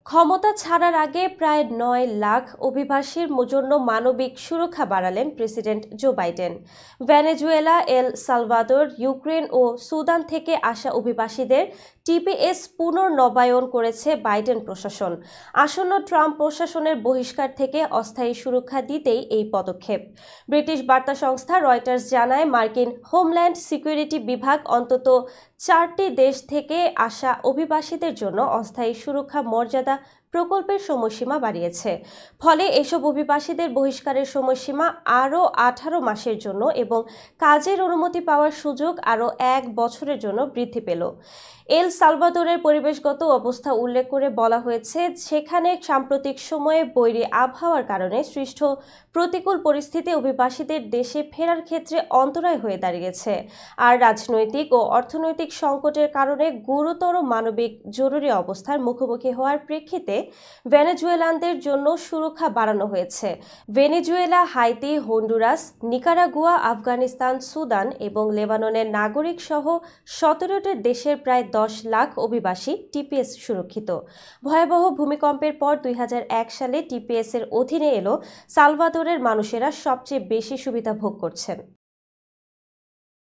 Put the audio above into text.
ক্ষমতা ছাড়ার আগে প্রায় ৯ লাখ অভিবাসীর জন্য মানবিক সুরক্ষা বাড়ালেন president Joe Biden. Venezuela, El Salvador, Ukraine ও সুদান থেকে আসা অভিবাসীদের টিপিএস পুনর্নবায়ন করেছে বাইডেন প্রশাসন। আসন্ন ট্রাম্প প্রশাসনের বহিষ্কার থেকে অস্থায়ী সুরক্ষা দিতেই এই পদক্ষেপ। ব্রিটিশ বার্তা সংস্থা রয়টার্স জানায়, মার্কিন হোমল্যান্ড সিকিউরিটি বিভাগ অন্তত 4টি দেশ থেকে আসা অভিবাসীদের জন্য অস্থায়ী সুরক্ষা মর্যাদা প্রকল্পের সময়সীমা বাড়িয়েছে। ফলে এসব অভিবাসীদের বহিষ্কারের সময়সীমা আরও 18 মাসের জন্য এবং কাজের অনুমতি পাওয়ার সুযোগ আরও 1 বছরের জন্য বৃদ্ধি পেল। এল সালভাদোরের পরিবেশগত অবস্থা উল্লেখ করে বলা হয়েছে, সেখানে সাম্প্রতিক সময়ে বৈরী আবহাওয়ার কারণে সৃষ্ট প্রতিকূল পরিস্থিতি অভিবাসীদের দেশে ফেরার ক্ষেত্রে অন্তরায় হয়ে দাঁড়িয়েছে। আর রাজনৈতিক ও অর্থনৈতিক সংকটের কারণে গুরুতর মানবিক জরুরি অবস্থার মুখোমুখি হওয়ার প্রেক্ষিতে ভেনেজুয়েলানদের জন্য সুরক্ষা বাড়ানো হয়েছে। Venezuela, Haiti, Honduras, Nicaragua, Afghanistan, Sudan এবং লেবাননের নাগরিক সহ 17টি দেশের প্রায় 10 লাখ অভিবাসী টিপিএস সুরক্ষিত। ভয়াবহ ভূমিকম্পের পর 2001 সালে টিপিএস এর অধীনে এলো সালভাদোরের মানুষেরা সবচেয়ে বেশি সুবিধা ভোগ করছেন।